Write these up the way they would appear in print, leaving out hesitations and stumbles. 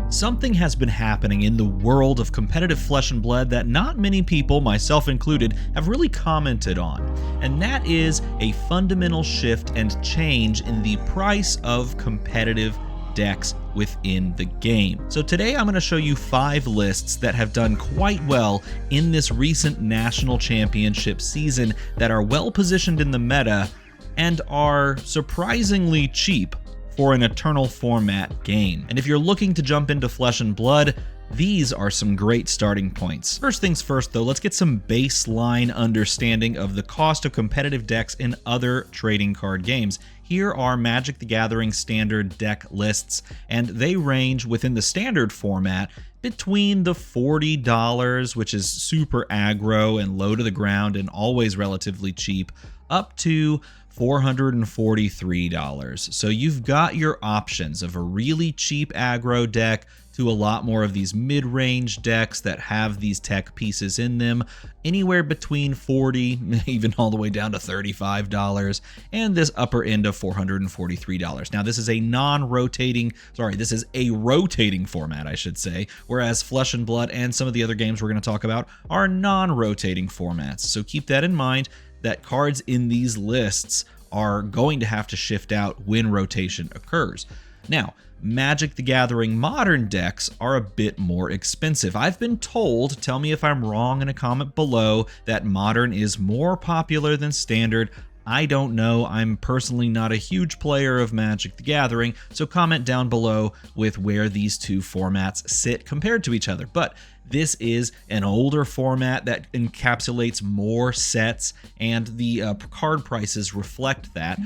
Something has been happening in the world of competitive Flesh and Blood that not many people, myself included, have really commented on, and that is a fundamental shift and change in the price of competitive decks within the game. So today I'm going to show you 5 lists that have done quite well in this recent national championship season that are well positioned in the meta and are surprisingly cheap for an Eternal format game. And if you're looking to jump into Flesh and Blood, these are some great starting points. First things first though, let's get some baseline understanding of the cost of competitive decks in other trading card games. Here are Magic the Gathering standard deck lists, and they range within the standard format between the $40, which is super aggro and low to the ground and always relatively cheap, up to $443. So you've got your options of a really cheap aggro deck to a lot more of these mid-range decks that have these tech pieces in them, anywhere between $40, even all the way down to $35, and this upper end of $443. Now this is a this is a rotating format, I should say, whereas Flesh and Blood and some of the other games we're going to talk about are non-rotating formats. So keep that in mind, that cards in these lists are going to have to shift out when rotation occurs. Now, Magic the Gathering modern decks are a bit more expensive. I've been told, tell me if I'm wrong in a comment below, that modern is more popular than standard. I don't know. I'm personally not a huge player of Magic the Gathering, so comment down below with where these two formats sit compared to each other. But this is an older format that encapsulates more sets, and the card prices reflect that.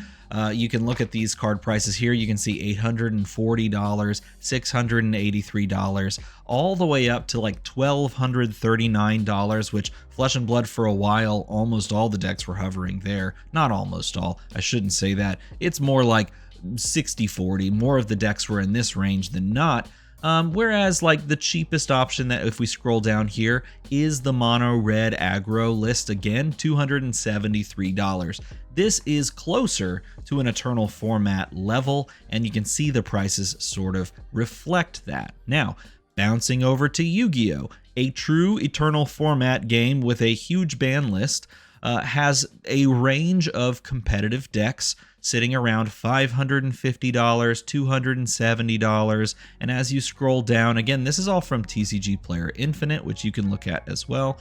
You can look at these card prices here. You can see $840, $683, all the way up to like $1,239, which Flesh and Blood for a while, almost all the decks were hovering there. Not almost all, I shouldn't say that. It's more like 60-40. More of the decks were in this range than not. Whereas like the cheapest option that if we scroll down here is the mono red aggro list, again $273. This is closer to an Eternal format level, and you can see the prices sort of reflect that. Now, bouncing over to Yu-Gi-Oh! A true Eternal format game with a huge ban list, has a range of competitive decks sitting around $550, $270, and as you scroll down, again, this is all from TCG Player Infinite, which you can look at as well.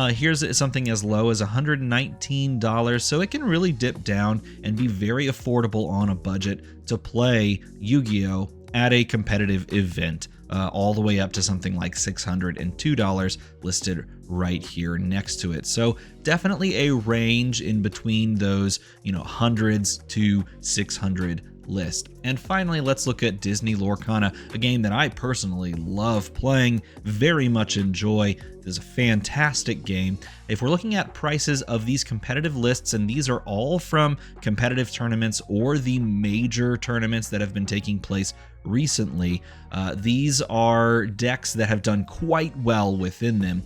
Here's something as low as $119, so it can really dip down and be very affordable on a budget to play Yu-Gi-Oh! At a competitive event, all the way up to something like $602 listed right here next to it. So definitely a range in between those, hundreds to 600 list. And finally, let's look at Disney Lorcana, a game that I personally love playing, very much enjoy. This is a fantastic game. If we're looking at prices of these competitive lists, and these are all from competitive tournaments or the major tournaments that have been taking place recently, these are decks that have done quite well within them.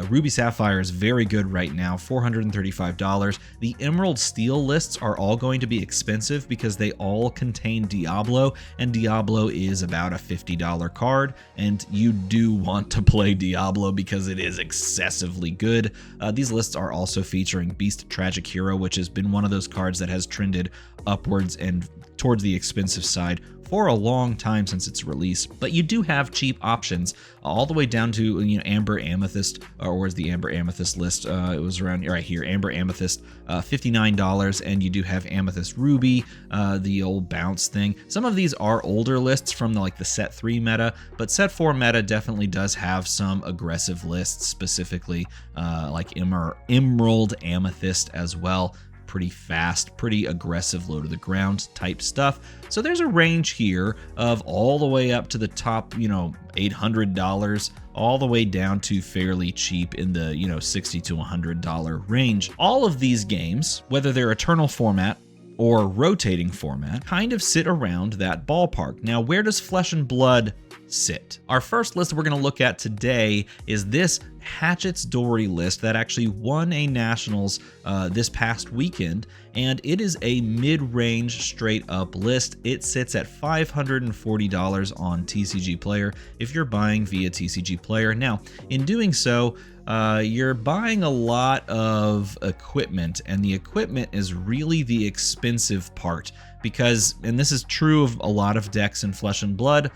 Ruby Sapphire is very good right now, $435. The Emerald Steel lists are all going to be expensive because they all contain Diablo, and Diablo is about a $50 card, and you do want to play Diablo because it is excessively good. These lists are also featuring Beast Tragic Hero, which has been one of those cards that has trended upwards and towards the expensive side for a long time since its release. But you do have cheap options all the way down to Amber Amethyst, or where's the Amber Amethyst list? It was around right here, Amber Amethyst, $59, and you do have Amethyst Ruby, the old bounce thing. Some of these are older lists from the set 3 meta, but set 4 meta definitely does have some aggressive lists, specifically like Emerald Amethyst as well. Pretty fast, pretty aggressive, low to the ground type stuff. So there's a range here of all the way up to the top, $800, all the way down to fairly cheap in the, $60 to $100 range. All of these games, whether they're Eternal format or rotating format kind of sit around that ballpark. Now, where does Flesh and Blood sit? Our first list we're going to look at today is this Hatchet's Dory list that actually won a Nationals this past weekend, and it is a mid-range straight-up list. It sits at $540 on TCG Player if you're buying via TCG Player. Now, in doing so, you're buying a lot of equipment, and the equipment is really the expensive part because, and this is true of a lot of decks in Flesh and Blood,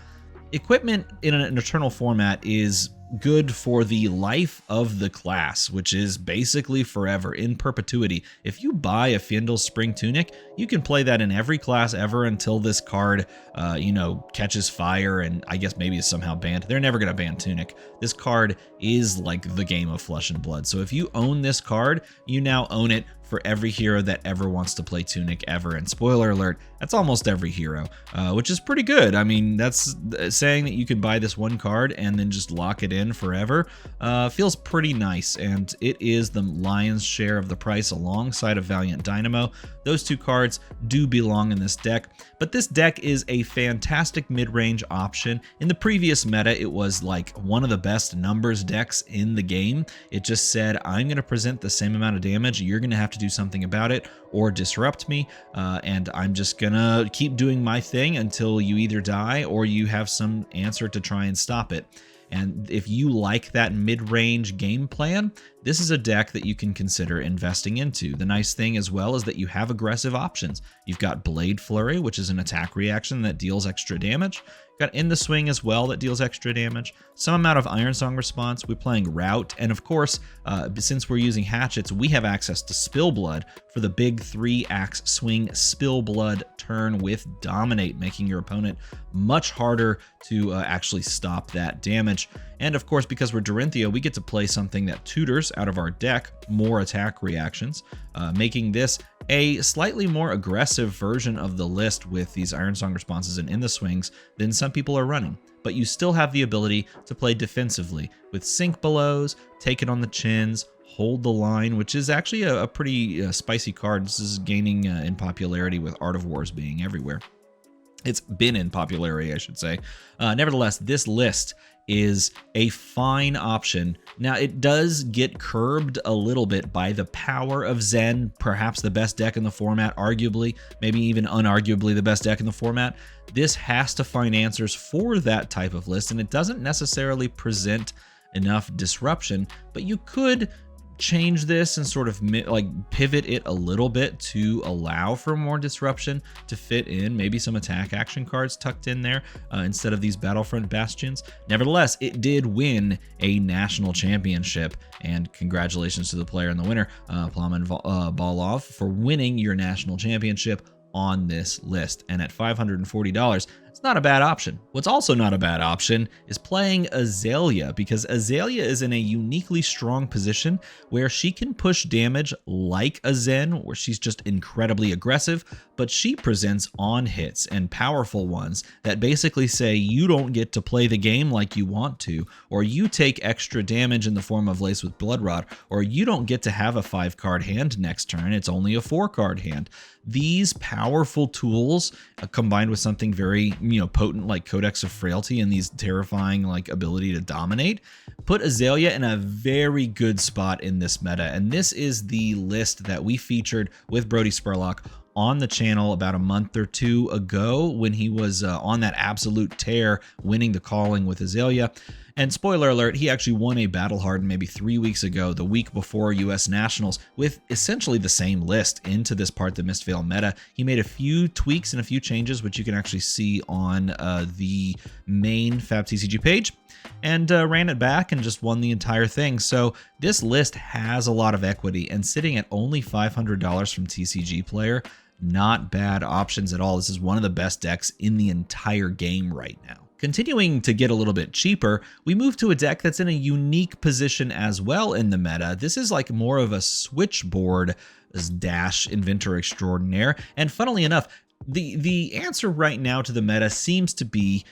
equipment in an eternal format is good for the life of the class, which is basically forever, in perpetuity. If you buy a Fyendal's Spring Tunic, you can play that in every class ever until this card, catches fire and I guess maybe is somehow banned. They're never going to ban Tunic. This card is like the game of Flesh and Blood. So if you own this card, you now own it for every hero that ever wants to play Tunic ever. And spoiler alert, that's almost every hero, which is pretty good. I mean, that's saying that you can buy this one card and then just lock it in forever. Feels pretty nice, and it is the lion's share of the price alongside of Valiant Dynamo. Those two cards do belong in this deck, but this deck is a fantastic mid-range option. In the previous meta, it was like one of the best numbers decks in the game. It just said, I'm going to present the same amount of damage, you're going to have to do something about it or disrupt me, and I'm just gonna keep doing my thing until you either die or you have some answer to try and stop it. And if you like that mid-range game plan, this is a deck that you can consider investing into. The nice thing as well is that you have aggressive options. You've got Blade Flurry, which is an attack reaction that deals extra damage. You've got In the Swing as well that deals extra damage. Some amount of Iron Song response. We're playing Route. And of course, since we're using hatchets, we have access to Spill Blood for the big 3-axe swing Spill Blood turn with Dominate, making your opponent much harder to actually stop that damage. And of course, because we're Dorinthia, we get to play something that tutors out of our deck more attack reactions, making this a slightly more aggressive version of the list with these Iron Song responses and In the Swings than some people are running. But you still have the ability to play defensively with Sink Belows, Take It on the Chins, Hold the Line, which is actually a pretty spicy card. This is gaining in popularity with Art of Wars being everywhere. It's been in popularity, I should say. Nevertheless, this list is a fine option. Now, it does get curbed a little bit by the power of Zen, perhaps the best deck in the format, arguably, maybe even unarguably the best deck in the format. This has to find answers for that type of list, and it doesn't necessarily present enough disruption, but you could change this and sort of pivot it a little bit to allow for more disruption to fit in maybe some attack action cards tucked in there instead of these Battlefront Bastions. Nevertheless, it did win a national championship, and congratulations to the player and the winner, Plamen Balov, for winning your national championship on this list. And at $540, it's not a bad option. What's also not a bad option is playing Azalea, because Azalea is in a uniquely strong position where she can push damage like a Zen, where she's just incredibly aggressive, but she presents on hits and powerful ones that basically say you don't get to play the game like you want to, or you take extra damage in the form of Lace with Blood Rod, or you don't get to have a 5-card hand next turn, it's only a 4-card hand. These powerful tools combined with something very potent like Codex of Frailty and these terrifying ability to dominate put Azalea in a very good spot in this meta. And this is the list that we featured with Brody Spurlock on the channel about a month or two ago when he was on that absolute tear, winning the calling with Azalea. And spoiler alert, he actually won a Battle Hardened maybe 3 weeks ago, the week before US Nationals, with essentially the same list into this part, the Mistveil meta. He made a few tweaks and a few changes, which you can actually see on the main FabTCG page, and ran it back and just won the entire thing. So this list has a lot of equity, and sitting at only $500 from TCG Player, not bad options at all. This is one of the best decks in the entire game right now. Continuing to get a little bit cheaper, we move to a deck that's in a unique position as well in the meta. This is like more of a switchboard dash inventor extraordinaire. And funnily enough, the answer right now to the meta seems to be,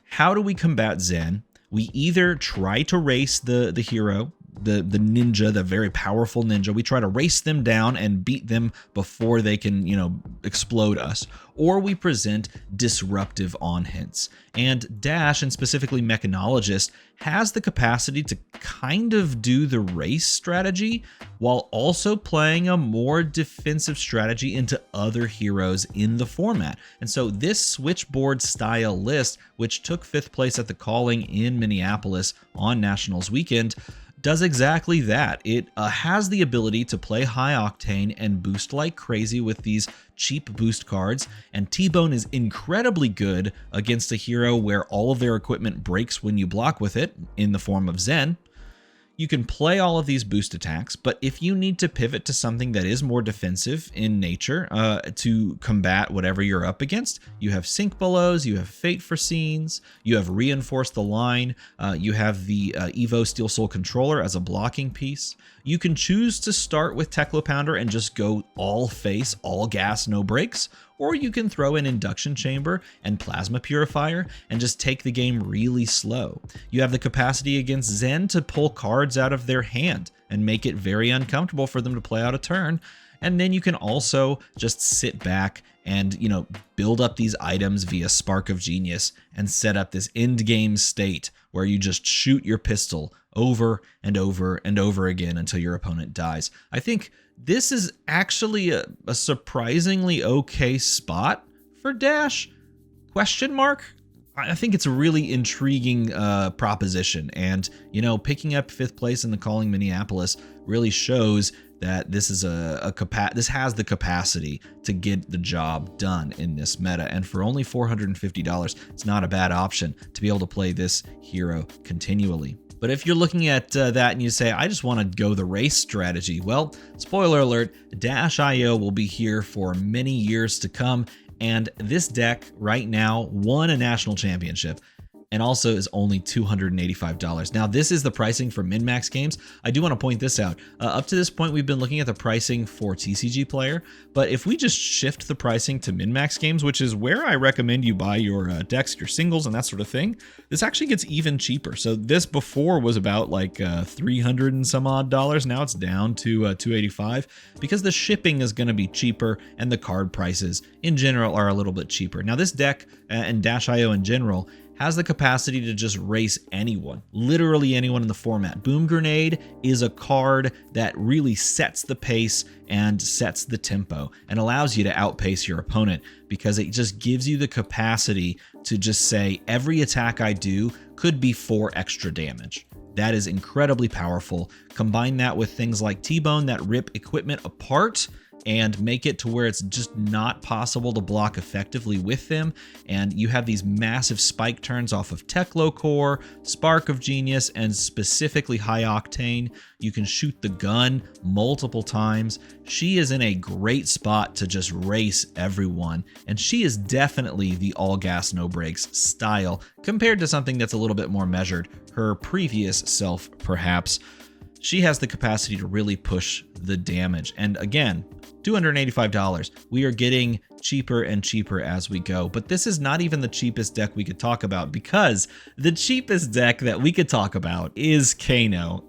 how do we combat Zen? We either try to race the hero, the ninja, the very powerful ninja. We try to race them down and beat them before they can, explode us. Or we present disruptive on hints. And Dash, and specifically Mechanologist, has the capacity to kind of do the race strategy while also playing a more defensive strategy into other heroes in the format. And so this switchboard style list, which took 5th place at the Calling in Minneapolis on Nationals weekend, does exactly that. It has the ability to play high octane and boost like crazy with these cheap boost cards, and T-Bone is incredibly good against a hero where all of their equipment breaks when you block with it, in the form of Zen. You can play all of these boost attacks, but if you need to pivot to something that is more defensive in nature to combat whatever you're up against, you have Sync Belows, you have Fate for Scenes, you have Reinforce the Line, you have the Evo Steel Soul Controller as a blocking piece. You can choose to start with Teklo Pounder and just go all face, all gas, no breaks, or you can throw in Induction Chamber and Plasma Purifier and just take the game really slow. You have the capacity against Zen to pull cards out of their hand and make it very uncomfortable for them to play out a turn. And then you can also just sit back and, build up these items via Spark of Genius and set up this end game state where you just shoot your pistol over and over and over again until your opponent dies. I think this is actually a surprisingly okay spot for Dash? Question mark? I think it's a really intriguing proposition, and picking up 5th place in the Calling Minneapolis really shows that this is this has the capacity to get the job done in this meta, and for only $450, it's not a bad option to be able to play this hero continually. But if you're looking at that and you say, I just want to go the race strategy, well, spoiler alert, Dash.io will be here for many years to come, and this deck right now won a national championship and also is only $285. Now, this is the pricing for min-max games. I do want to point this out. Up to this point, we've been looking at the pricing for TCG Player, but if we just shift the pricing to min-max games, which is where I recommend you buy your decks, your singles, and that sort of thing, this actually gets even cheaper. So this before was about like $300 and some odd dollars. Now it's down to $285 because the shipping is going to be cheaper and the card prices in general are a little bit cheaper. Now, this deck and Dash.io in general has the capacity to just race anyone, literally anyone in the format. Boom Grenade is a card that really sets the pace and sets the tempo and allows you to outpace your opponent because it just gives you the capacity to just say, every attack I do could be 4 extra damage. That is incredibly powerful. Combine that with things like T-Bone that rip equipment apart and make it to where it's just not possible to block effectively with them. And you have these massive spike turns off of Teklo Core, Spark of Genius, and specifically High Octane. You can shoot the gun multiple times. She is in a great spot to just race everyone. And she is definitely the all gas, no brakes style compared to something that's a little bit more measured. Her previous self, perhaps. She has the capacity to really push the damage. And again, $285. We are getting cheaper and cheaper as we go. But this is not even the cheapest deck we could talk about, because the cheapest deck that we could talk about is Kano.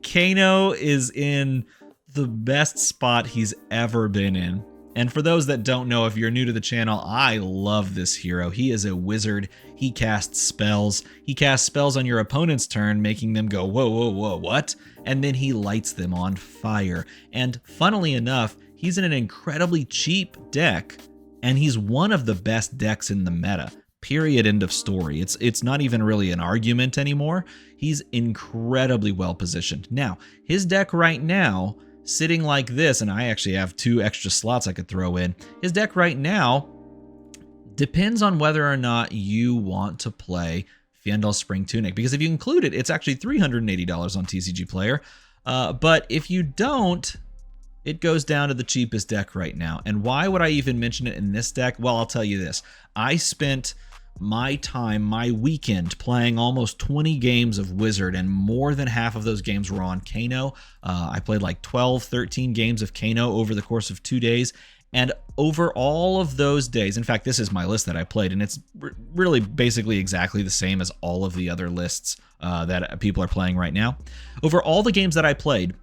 Kano is in the best spot he's ever been in. And for those that don't know, if you're new to the channel, I love this hero. He is a wizard. He casts spells. He casts spells on your opponent's turn, making them go, whoa, whoa, whoa, what? And then he lights them on fire. And funnily enough, he's in an incredibly cheap deck, and he's one of the best decks in the meta. Period. End of story. It's not even really an argument anymore. He's incredibly well positioned. Now, his deck right now, sitting like this, and I actually have 2 extra slots I could throw in. His deck right now depends on whether or not you want to play Fyendal Spring Tunic, because if you include it, it's actually $380 on TCG Player. But if you don't, it goes down to the cheapest deck right now. And why would I even mention it in this deck? Well, I'll tell you this. I spent my time, my weekend, playing almost 20 games of Wizard, and more than half of those games were on Kano. I played like 12, 13 games of Kano over the course of 2 days, And over all of those days, in fact, this is my list that I played, and it's really basically exactly the same as all of the other lists that people are playing right now. Over all the games that I played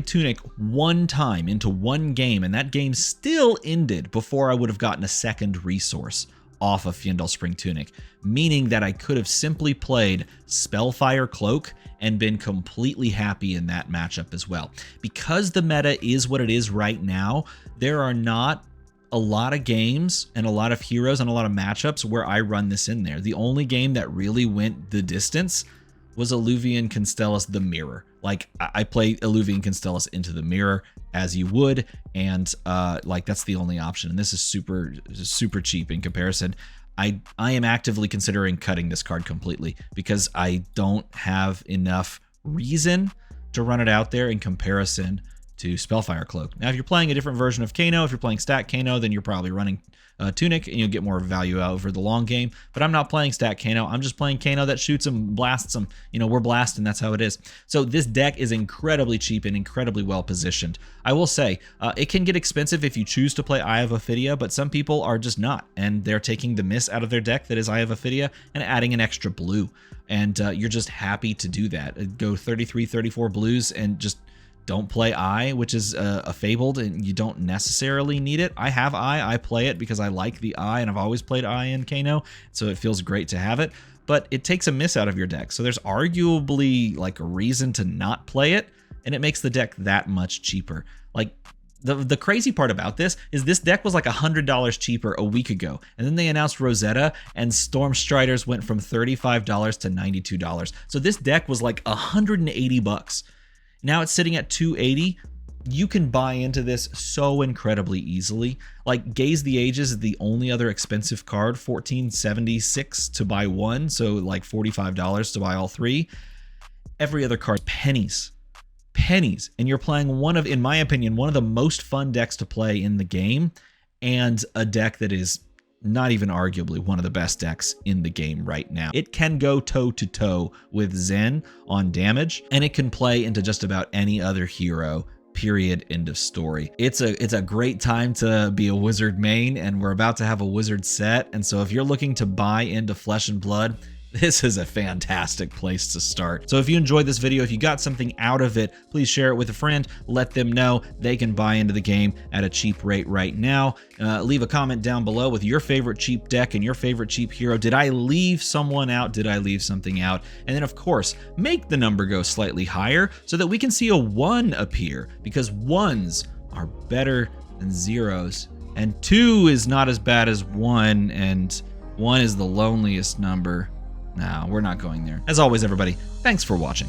Tunic one time into one game, and that game still ended before I would have gotten a second resource off of Fjendalspring Tunic, meaning that I could have simply played Spellfire Cloak and been completely happy in that matchup as well. Because the meta is what it is right now, there are not a lot of games and a lot of heroes and a lot of matchups where I run this in there. The only game that really went the distance was Illuvian Constellus the Mirror. Like, I play Illuvian Constellus into the mirror as you would, and like, that's the only option. And this is super cheap in comparison. I am actively considering cutting this card completely because I don't have enough reason to run it out there in comparison to Spellfire Cloak. Now, if you're playing a different version of Kano, if you're playing Stat Kano, then you're probably running Tunic, and you'll get more value out over the long game. But I'm not playing Stat Kano. I'm just playing Kano that shoots him, blasts him. You know, we're blasting. That's how it is. So this deck is incredibly cheap and incredibly well positioned. I will say, it can get expensive if you choose to play Eye of Ophidia, but some people are just not, and they're taking the miss out of their deck that is Eye of Ophidia and adding an extra blue. And you're just happy to do that. Go 33, 34 blues and just don't play Eye, which is a fabled, and you don't necessarily need it. I have Eye. I play it because I like the Eye, and I've always played Eye in Kano, so it feels great to have it. But it takes a miss out of your deck, so there's arguably like a reason to not play it, and it makes the deck that much cheaper. Like, the crazy part about this is this deck was like $100 cheaper a week ago, and then they announced Rosetta, and Storm Striders went from $35 to $92. So this deck was like $180. Now it's sitting at $280. You can buy into this so incredibly easily. Like, Gaze the Ages is the only other expensive card, $14.76 to buy one, so like $45 to buy all three. Every other card, pennies. Pennies. And you're playing one of, in my opinion, one of the most fun decks to play in the game, and a deck that is not even arguably one of the best decks in the game right now. It can go toe-to-toe with Zen on damage, and it can play into just about any other hero, period, end of story. It's a great time to be a wizard main, and we're about to have a wizard set, and so if you're looking to buy into Flesh and Blood, this is a fantastic place to start. So if you enjoyed this video, if you got something out of it, please share it with a friend. Let them know they can buy into the game at a cheap rate right now. Leave a comment down below with your favorite cheap deck and your favorite cheap hero. Did I leave someone out? Did I leave something out? And then, of course, make the number go slightly higher so that we can see a 1 appear, because 1s are better than 0s, and 2 is not as bad as 1, and 1 is the loneliest number. No, we're not going there. As always, everybody, thanks for watching.